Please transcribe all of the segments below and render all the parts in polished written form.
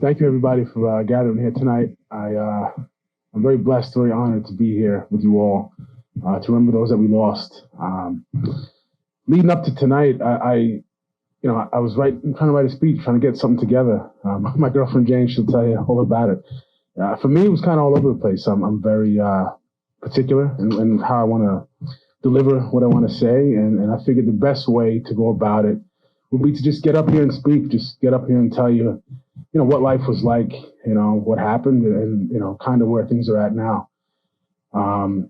Thank you, everybody, for gathering here tonight. I'm very blessed, very honored to be here with you all, to remember those that we lost. Leading up to tonight, I was trying to write a speech, trying to get something together. My girlfriend Jane, she'll tell you all about it. For me, it was kind of all over the place. I'm very particular in how I want to deliver what I want to say, and I figured the best way to go about it would be to just get up here and speak, just get up here and tell you, what life was like, what happened, and, kind of where things are at now. I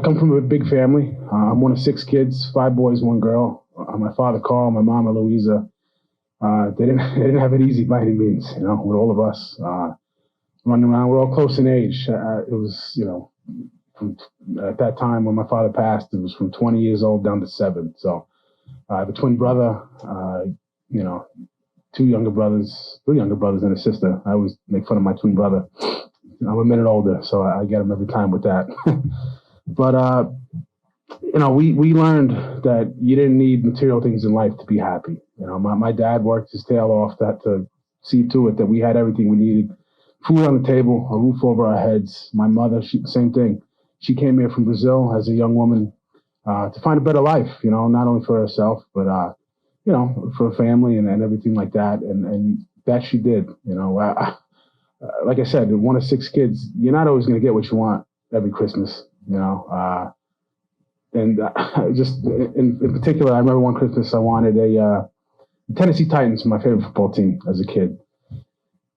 come from a big family. I'm one of 6 kids, 5 boys, 1 girl. My father, Carl, my mama, Louisa, they didn't have it easy by any means, with all of us running around. We're all close in age. It was, from at that time when my father passed, it was from 20 years old down to 7. So I have a twin brother, 3 younger brothers and a sister. I always make fun of my twin brother. I'm a minute older, so I get him every time with that. But, we learned that you didn't need material things in life to be happy. My dad worked his tail off to see to it that we had everything we needed. Food on the table, a roof over our heads. My mother, same thing. She came here from Brazil as a young woman to find a better life, not only for herself, but, for a family and everything like that. And that she did, like I said, one of 6 kids, you're not always going to get what you want every Christmas, and just in particular, I remember one Christmas I wanted a Tennessee Titans, my favorite football team as a kid.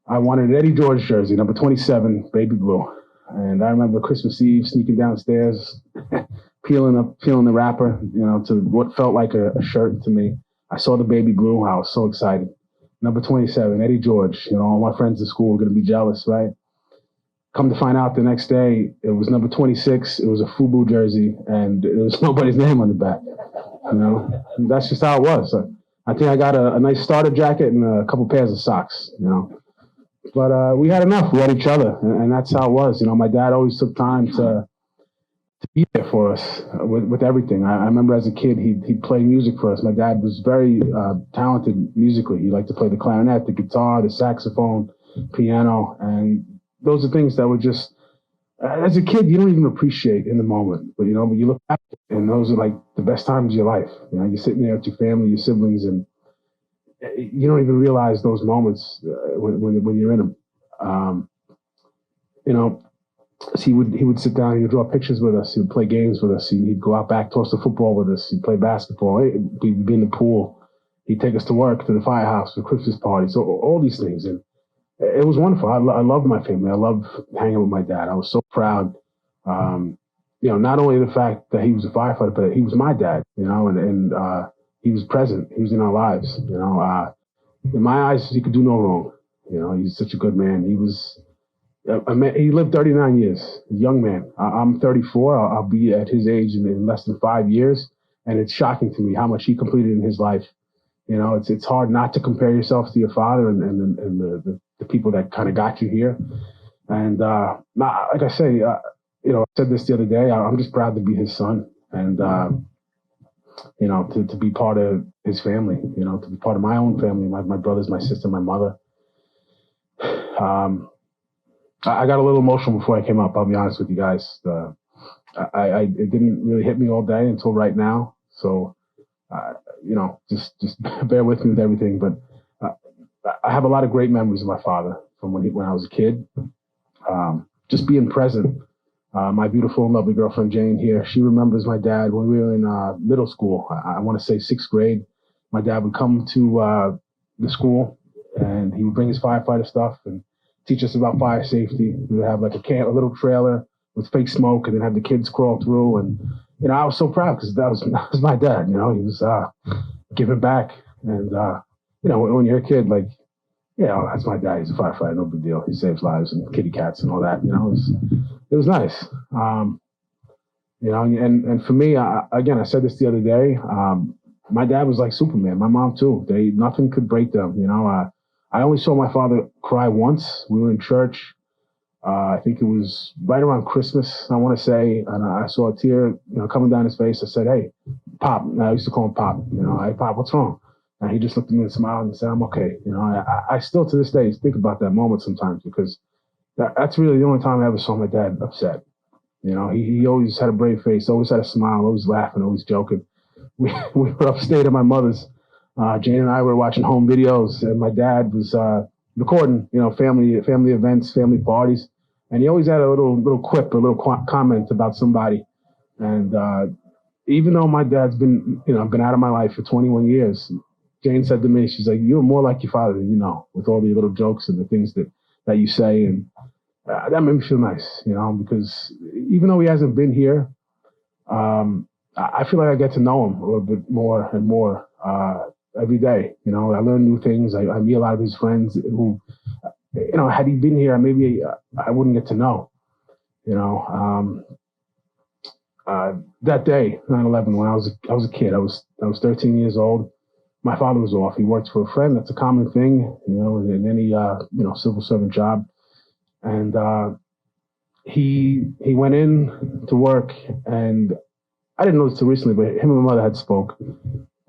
I wanted an Eddie George jersey, number 27, baby blue. And I remember Christmas Eve sneaking downstairs, peeling the wrapper, to what felt like a shirt to me. I saw the baby blue. I was so excited. Number 27, Eddie George. All my friends at school were going to be jealous, right? Come to find out the next day, it was number 26. It was a FUBU jersey, and there was nobody's name on the back. And that's just how it was. I think I got a nice starter jacket and a couple pairs of socks, But we had enough. We had each other, and that's how it was. My dad always took time to be there for us with everything. I remember as a kid, he'd play music for us. My dad was very talented musically. He liked to play the clarinet, the guitar, the saxophone, piano, and those are things that were just, as a kid, you don't even appreciate in the moment. But, when you look back, and those are like the best times of your life. You're sitting there with your family, your siblings, and you don't even realize those moments when you're in them. So he would sit down, he would draw pictures with us, he would play games with us, he'd go out back, toss the football with us, he'd play basketball, we'd be in the pool, he'd take us to work, to the firehouse for Christmas parties, so all these things. And it was wonderful. I loved my family. I loved hanging with my dad. I was so proud, not only the fact that he was a firefighter, but he was my dad, and he was present. He was in our lives, in my eyes, he could do no wrong. He's such a good man. He lived 39 years, a young man. I'm 34. I'll be at his age in less than 5 years. And it's shocking to me how much he completed in his life. It's hard not to compare yourself to your father and the people that kind of got you here. And like I say, I said this the other day, I'm just proud to be his son and, to be part of his family, to be part of my own family, my brothers, my sister, my mother. I got a little emotional before I came up. I'll be honest with you guys. It didn't really hit me all day until right now. So, just bear with me with everything. But I have a lot of great memories of my father from when I was a kid. Just being present. My beautiful and lovely girlfriend Jane here, she remembers my dad when we were in middle school. I want to say 6th grade. My dad would come to the school and he would bring his firefighter stuff and teach us about fire safety. We would have like a little trailer with fake smoke and then have the kids crawl through. And, I was so proud because that was my dad, he was giving back. And, when you're a kid, like, that's my dad. He's a firefighter, no big deal. He saves lives and kitty cats and all that, it was nice. And for me, again, I said this the other day, my dad was like Superman, my mom too. Nothing could break them, I only saw my father cry once. We were in church. I think it was right around Christmas, I want to say, and I saw a tear, coming down his face. I said, "Hey, Pop." I used to call him Pop. "Hey, Pop, what's wrong?" And he just looked at me and smiled and said, "I'm okay." You know, I still to this day think about that moment sometimes because that's really the only time I ever saw my dad upset. You know, he always had a brave face, always had a smile, always laughing, always joking. We were upstate at my mother's. Jane and I were watching home videos, and my dad was recording, you know, family events, family parties, and he always had a little quip, a little comment about somebody. And even though my dad's been out of my life for 21 years, Jane said to me, she's like, "You're more like your father than you know, with all the little jokes and the things that you say." And that made me feel nice, you know, because even though he hasn't been here, I feel like I get to know him a little bit more and more every day. You know, I learn new things. I meet a lot of his friends who, you know, had he been here, maybe I wouldn't get to know. You know, that day, 9/11, when I was a kid, I was 13 years old. My father was off. He worked for a friend. That's a common thing, you know, in any civil servant job. And he went in to work, and I didn't know this till recently, but him and my mother had spoke.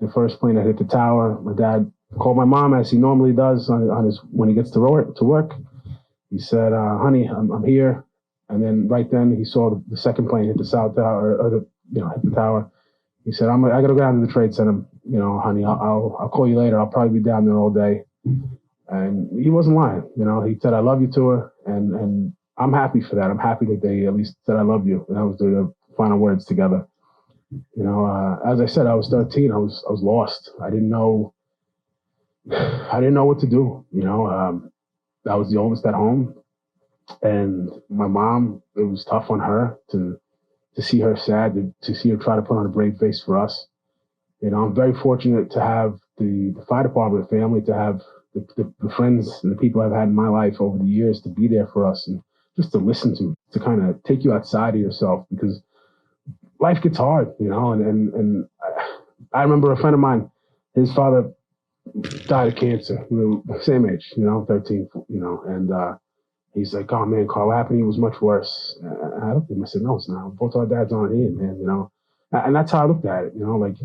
The first plane that hit the tower, my dad called my mom as he normally does on his when he gets to work. He said, "Honey, I'm here." And then right then he saw the second plane hit the south tower, or hit the tower. He said, I got to go down to the trade center. You know, honey, I'll call you later. I'll probably be down there all day. And he wasn't lying. You know, he said, "I love you" to her, and I'm happy for that. I'm happy that they at least said, "I love you." And that was the final words together. You know, as I said, I was 13. I was lost. I didn't know what to do. You know, I was the oldest at home, and my mom. It was tough on her to see her sad, to see her try to put on a brave face for us. You know, I'm very fortunate to have the fire department family, to have the friends and the people I've had in my life over the years to be there for us and just to listen to kind of take you outside of yourself, because life gets hard, you know, and I remember a friend of mine, his father died of cancer. We were the same age, you know, 13, you know, and he's like, "Oh man, Carl, what happened to you was much worse." And I looked at him, I said, "No, it's not. Both our dads aren't here, man," you know. And that's how I looked at it, you know, like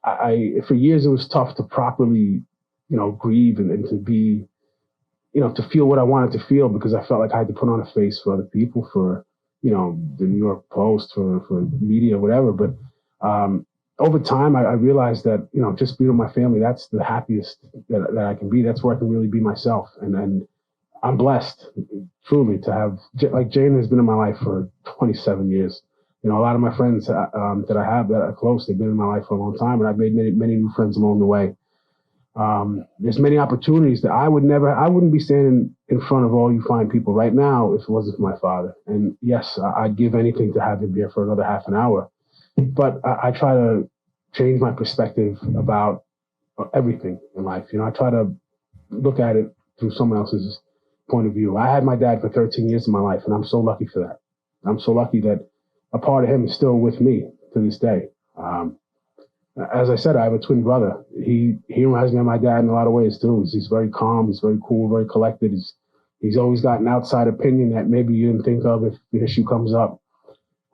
I for years it was tough to properly, you know, grieve and to be, you know, to feel what I wanted to feel, because I felt like I had to put on a face for other people, for, you know, the New York Post, for media, whatever. But over time, I realized that, you know, just being with my family, that's the happiest that I can be. That's where I can really be myself. And I'm blessed, truly, to have, like, Jane has been in my life for 27 years. You know, a lot of my friends that I have that are close, they've been in my life for a long time, and I've made many new friends along the way. There's many opportunities that I wouldn't be standing in front of all you fine people right now if it wasn't for my father. And yes, I'd give anything to have him here for another half an hour. But I try to change my perspective about everything in life. You know, I try to look at it through someone else's point of view. I had my dad for 13 years of my life, and I'm so lucky for that. I'm so lucky that a part of him is still with me to this day. As I said, I have a twin brother. He reminds me of my dad in a lot of ways too. He's very calm. He's very cool, very collected. He's always got an outside opinion that maybe you didn't think of if the issue comes up.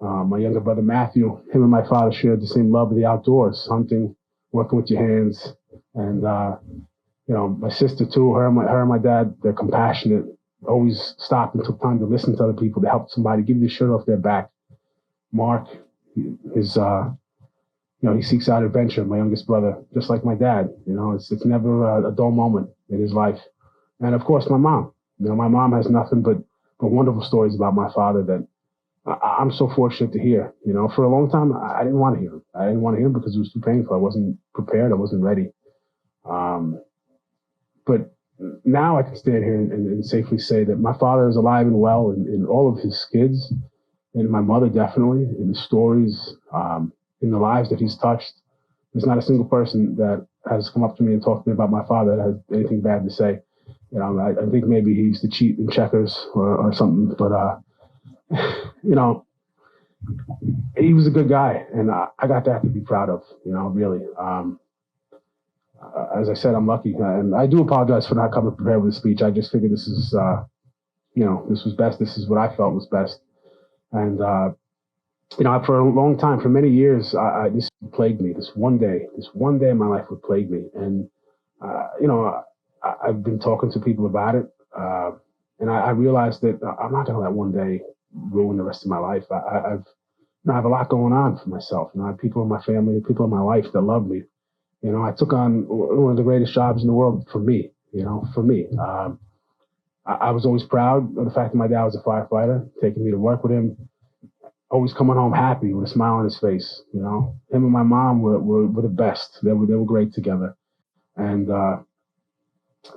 My younger brother Matthew, him and my father shared the same love of the outdoors, hunting, working with your hands, and you know, my sister too. Her and my dad, they're compassionate. Always stopped and took time to listen to other people, to help somebody, give the shirt off their back. Mark, his you know, he seeks out adventure, my youngest brother, just like my dad. You know, it's never a dull moment in his life. And of course, my mom. You know, my mom has nothing but wonderful stories about my father that I'm so fortunate to hear. You know, for a long time, I didn't want to hear him. I didn't want to hear him because it was too painful. I wasn't prepared. I wasn't ready. But now I can stand here and safely say that my father is alive and well in all of his kids, and my mother definitely, in the stories, in the lives that he's touched. There's not a single person that has come up to me and talked to me about my father that has anything bad to say. You know, I think maybe he used to cheat in checkers or something, but you know, he was a good guy, and I got that to be proud of. You know, really. As I said, I'm lucky, and I do apologize for not coming prepared with a speech. I just figured this is, you know, this was best. This is what I felt was best, and For a long time, for many years, this plagued me. This one day in my life would plague me. And, I've been talking to people about it. And I realized that I'm not going to let one day ruin the rest of my life. I have a lot going on for myself. I have people in my family, people in my life that love me. I took on one of the greatest jobs in the world for me, for me. I was always proud of the fact that my dad was a firefighter, taking me to work with him, always coming home happy with a smile on his face. Him and my mom were the best. They were great together. And,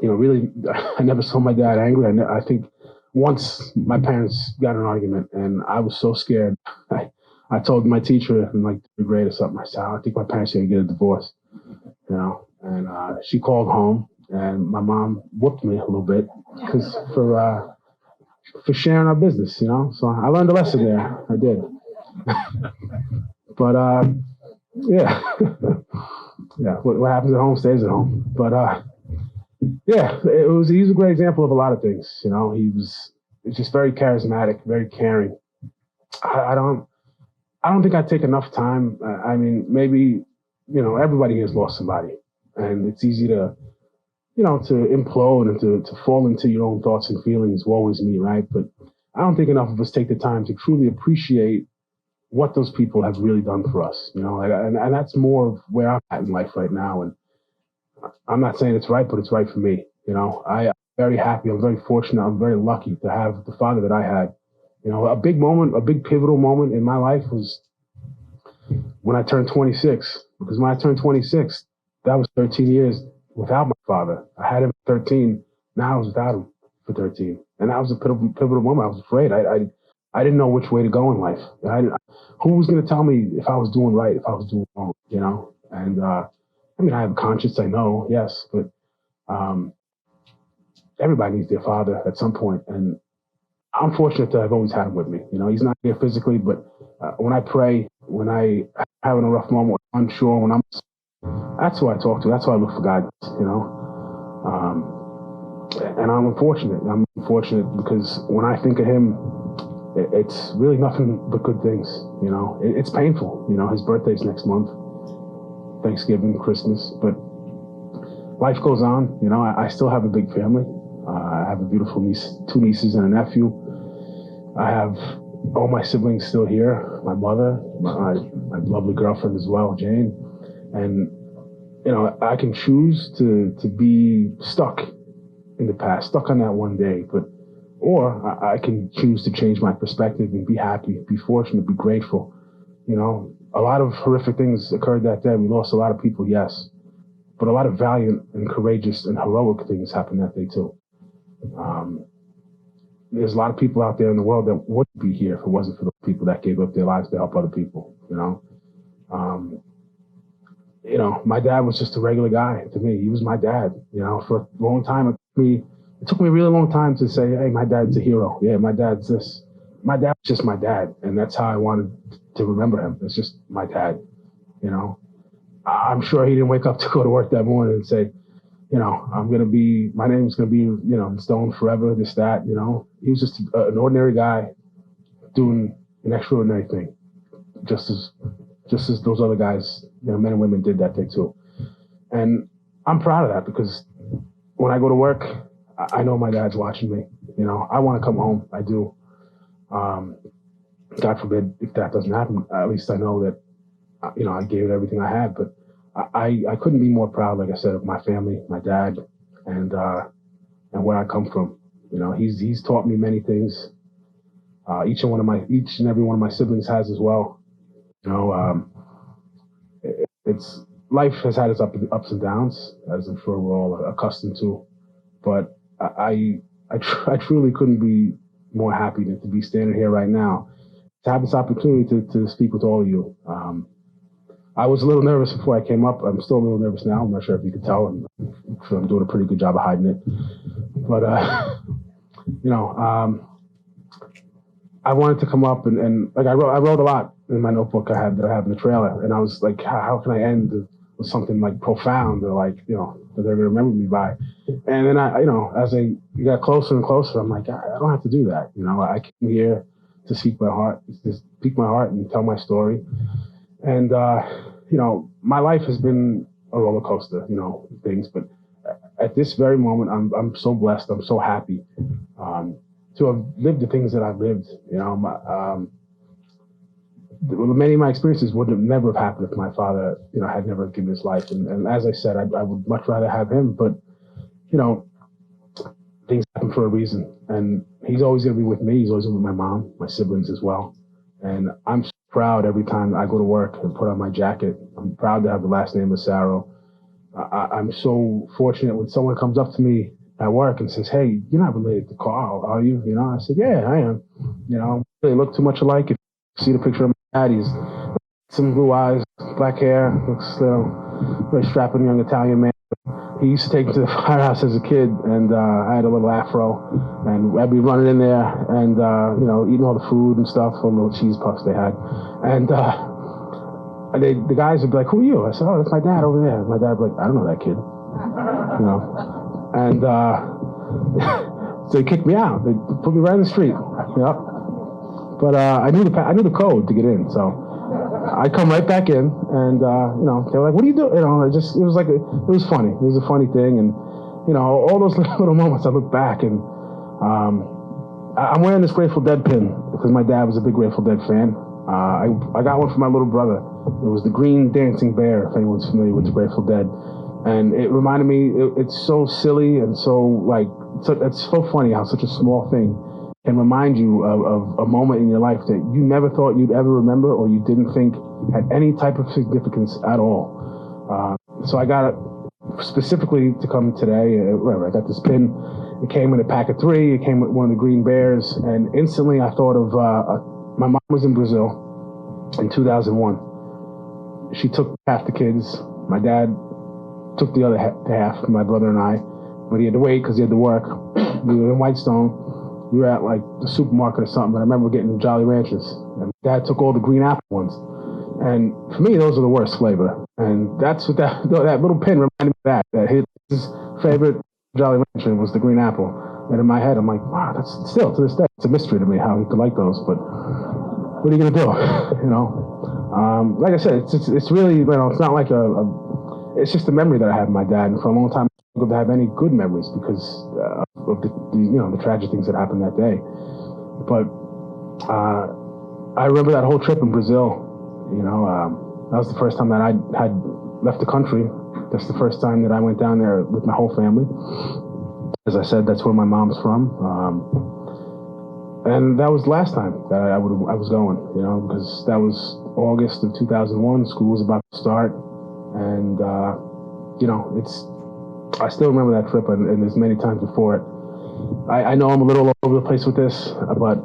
really, I never saw my dad angry. I think once my parents got in an argument and I was so scared. I told my teacher in like third grade or something, I said, I think my parents are going to get a divorce, and she called home and my mom whooped me a little bit because for sharing our business, so I learned a lesson there. I did. But, yeah, yeah, what happens at home stays at home. But, yeah, he was a great example of a lot of things. He was just very charismatic, very caring. I don't think I take enough time. I mean, maybe, everybody has lost somebody, and it's easy to, to implode and to fall into your own thoughts and feelings. Woe is me, right? But I don't think enough of us take the time to truly appreciate what those people have really done for us, and that's more of where I'm at in life right now. And I'm not saying it's right, but it's right for me. I'm very happy. I'm very fortunate. I'm very lucky to have the father that I had. A big moment, a big pivotal moment in my life was when I turned 26. Because when I turned 26, that was 13 years without my father. I had him for 13. Now I was without him for 13. And that was a pivotal moment. I was afraid. I didn't know which way to go in life. Who was going to tell me if I was doing right, if I was doing wrong, And, I have a conscience, I know, yes. But everybody needs their father at some point. And I'm fortunate to have always had him with me. He's not here physically, but when I pray, when I having a rough moment, when I'm unsure, that's who I talk to. That's who I look for guidance. And I'm fortunate. I'm fortunate because when I think of him, it's really nothing but good things. It's painful. His birthday's next month, Thanksgiving, Christmas, but life goes on. I still have a big family. I have a beautiful niece, 2 nieces and a nephew. I have all my siblings still here, my mother, my lovely girlfriend as well, Jane. And, I can choose to be stuck in the past, stuck on that one day, or I can choose to change my perspective and be happy, be fortunate, be grateful. A lot of horrific things occurred that day. We lost a lot of people, yes, but a lot of valiant and courageous and heroic things happened that day too. There's a lot of people out there in the world that wouldn't be here if it wasn't for the people that gave up their lives to help other people. My dad was just a regular guy to me. He was my dad. For a long time, it took me a really long time to say, hey, my dad's a hero. Yeah, my dad's this. My dad's just my dad, and that's how I wanted to remember him. It's just my dad. I'm sure he didn't wake up to go to work that morning and say, my name's going to be, in stone forever, this, that, He was just an ordinary guy doing an extraordinary thing, just as those other guys, men and women did that day too. And I'm proud of that because when I go to work, I know my dad's watching me. I want to come home. I do. God forbid if that doesn't happen, at least I know that, I gave it everything I had, but I couldn't be more proud, like I said, of my family, my dad, and where I come from. He's taught me many things. Each and every one of my siblings has as well. It's life has had its ups and downs, as I'm sure we're all accustomed to. But I truly couldn't be more happy than to be standing here right now, to have this opportunity to speak with all of you. I was a little nervous before I came up. I'm still a little nervous now. I'm not sure if you could tell. I'm sure I'm doing a pretty good job of hiding it. But, I wanted to come up and like I wrote a lot in my notebook that I have in the trailer. And I was like, how can I end with something like profound or like, that they're going to remember me by? And then as I got closer and closer, I'm like, I don't have to do that. I came here to speak my heart, and tell my story. And my life has been a roller coaster, things. But at this very moment, I'm so blessed. I'm so happy to have lived the things that I've lived. Many of my experiences would have never have happened if my father, had never given his life. And as I said, I would much rather have him. But things happen for a reason, and he's always going to be with me. He's always with my mom, my siblings as well. And I'm so proud every time I go to work and put on my jacket. I'm proud to have the last name Asaro. I'm so fortunate when someone comes up to me at work and says, "Hey, you're not related to Carl, are you?" I said, "Yeah, I am." They look too much alike. If you see the picture of my dad, he's some blue eyes, black hair, looks very strapping young Italian man. He used to take me to the firehouse as a kid, and I had a little afro, and I'd be running in there and, eating all the food and stuff, all the little cheese puffs they had. And the guys would be like, "Who are you?" I said, "Oh, that's my dad over there." And my dad would be like, "I don't know that kid." And so they kicked me out. They put me right in the street. But I knew the code to get in, so I come right back in, and they were like, "What do you do?" It was funny. It was a funny thing, and all those little moments. I look back, and I'm wearing this Grateful Dead pin because my dad was a big Grateful Dead fan. I got one for my little brother. It was the green dancing bear, if anyone's familiar with the Grateful Dead, and it reminded me. It's so silly and it's so funny how such a small thing can remind you of a moment in your life that you never thought you'd ever remember, or you didn't think had any type of significance at all. So I got it specifically to come today. I got this pin. It came in a pack of 3. It came with one of the green bears, and instantly I thought of my mom was in Brazil in 2001. She took half the kids. My dad took the other half, my brother and I, but he had to wait because he had to work. We were in Whitestone. We were at the supermarket or something, but I remember getting Jolly Ranchers. And Dad took all the green apple ones. And for me, those are the worst flavor. And that's what that little pin reminded me of that his favorite Jolly Rancher was the green apple. And in my head, I'm like, wow, that's still to this day, it's a mystery to me how he could like those. But what are you going to do? Like I said, it's really, it's not like it's just a memory that I have of my dad. And for a long time, to have any good memories because of the tragic things that happened that day. But I remember that whole trip in Brazil. That was the first time that I had left the country. That's the first time that I went down there with my whole family. As I said, that's where my mom's from. And that was the last time that I was going, because that was August of 2001. School was about to start. And, I still remember that trip, and there's many times before it. I know I'm a little all over the place with this, but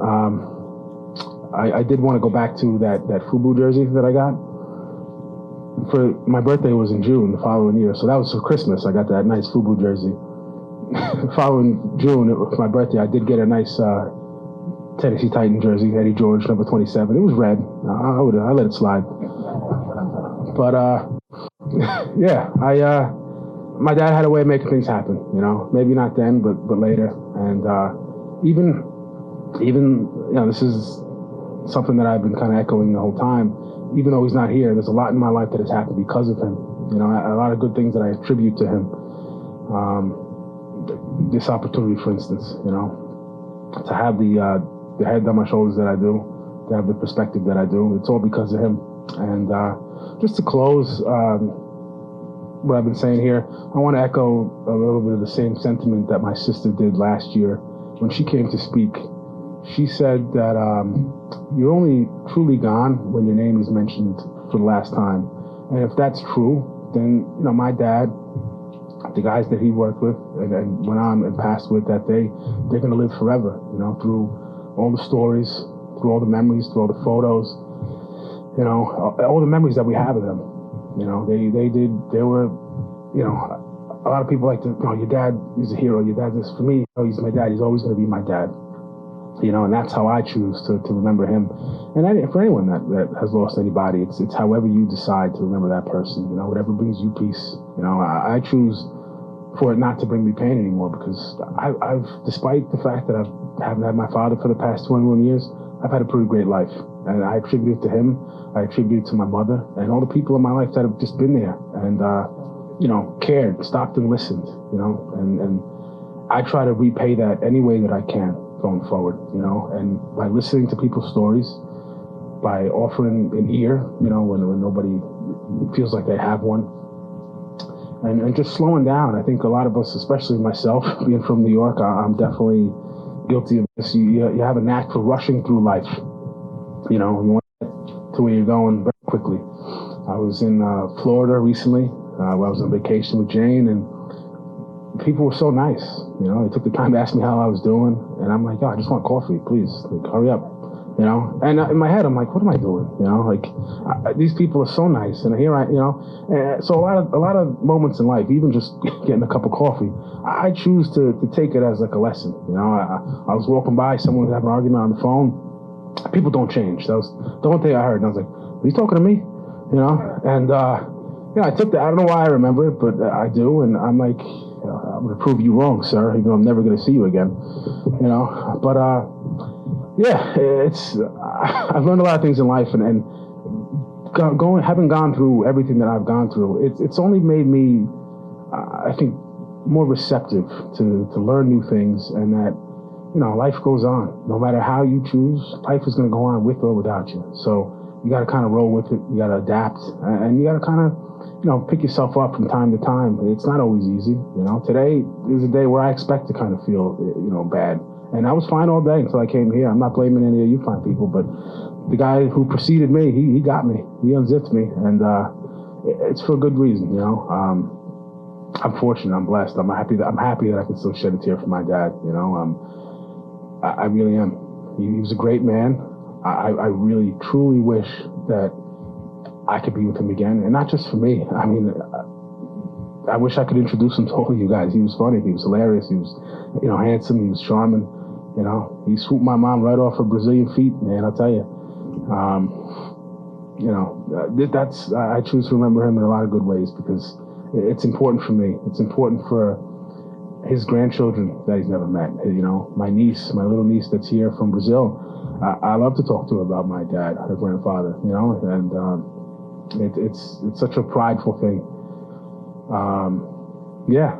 I did want to go back to that FUBU jersey that I got. For my birthday was in June the following year, so that was for Christmas. I got that nice FUBU jersey. The following June, for my birthday, I did get a nice Tennessee Titan jersey, Eddie George, number 27. It was red. I let it slide. But my dad had a way of making things happen, maybe not then, but later. And even this is something that I've been kind of echoing the whole time. Even though he's not here, there's a lot in my life that has happened because of him. A lot of good things that I attribute to him. This opportunity, for instance, to have the head on my shoulders that I do, to have the perspective that I do, it's all because of him. And just to close, what I've been saying here, I want to echo a little bit of the same sentiment that my sister did last year when she came to speak. She said that you're only truly gone when your name is mentioned for the last time. And if that's true, then, my dad, the guys that he worked with and went on and passed with that day, they're going to live forever, through all the stories, through all the memories, through all the photos, all the memories that we have of them. They were, a lot of people like to, your dad is a hero, your dad is, for me, he's my dad, he's always going to be my dad. And that's how I choose to remember him. And for anyone that has lost anybody, it's however you decide to remember that person, whatever brings you peace. I choose for it not to bring me pain anymore, because I've, despite the fact that I haven't had my father for the past 21 years, I've had a pretty great life, and I attribute it to him. I attribute it to my mother and all the people in my life that have just been there and, you know, cared, stopped and listened, you know, and I try to repay that any way that I can going forward, you know, and by listening to people's stories, by offering an ear, you know, when nobody feels like they have one, and just slowing down. I think a lot of us, especially myself, being from New York, I'm definitely guilty of this. You have a knack for rushing through life. You know, you want to get to where you're going very quickly. I was in Florida recently, where I was on vacation with Jane, and people were so nice. You know, they took the time to ask me how I was doing, and I'm like, oh, I just want coffee, please, like, hurry up. You know, and in my head, I'm like, what am I doing? You know, like these people are so nice, and here I, you know, so a lot of moments in life, even just getting a cup of coffee, I choose to take it as like a lesson. You know, I was walking by, someone was having an argument on the phone. People don't change. That was the one thing I heard, and I was like, are you talking to me? You know, and yeah, I took that. I don't know why I remember it, but I do, and I'm like, I'm gonna prove you wrong, sir. Even though I'm never gonna see you again. You know, but yeah, I've learned a lot of things in life, and having gone through everything that I've gone through, it's only made me, I think, more receptive to learn new things, and that, you know, life goes on. No matter how you choose, life is going to go on with or without you. So you got to kind of roll with it. You got to adapt, and you got to kind of, you know, pick yourself up from time to time. It's not always easy. You know, today is a day where I expect to kind of feel, you know, bad. And I was fine all day until I came here. I'm not blaming any of you fine people, but the guy who preceded me, he got me. He unzipped me, and it's for a good reason, you know. I'm fortunate. I'm blessed. I'm happy that I can still shed a tear for my dad. You know, I really am. He was a great man. I really, truly wish that I could be with him again, and not just for me. I mean, I wish I could introduce him to all of you guys. He was funny. He was hilarious. He was, you know, handsome. He was charming. You know, he swooped my mom right off her Brazilian feet, man. I'll tell you. You know, I choose to remember him in a lot of good ways because it's important for me. It's important for his grandchildren that he's never met. You know, my niece, my little niece that's here from Brazil. I love to talk to her about my dad, her grandfather. You know, and it's such a prideful thing. Yeah,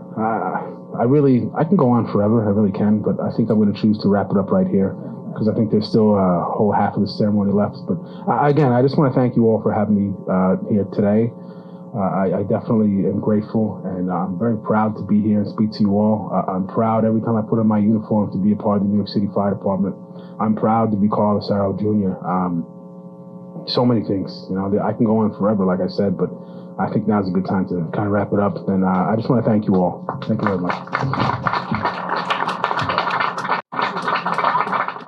I can go on forever. I really can, but I think I'm going to choose to wrap it up right here because I think there's still a whole half of the ceremony left. But again, I just want to thank you all for having me here today. I definitely am grateful, and I'm very proud to be here and speak to you all. I'm proud every time I put on my uniform to be a part of the New York City Fire Department. I'm proud to be Carl Asaro Jr. So many things, you know, I can go on forever, like I said, but I think now's a good time to kind of wrap it up. And I just want to thank you all. Thank you very much.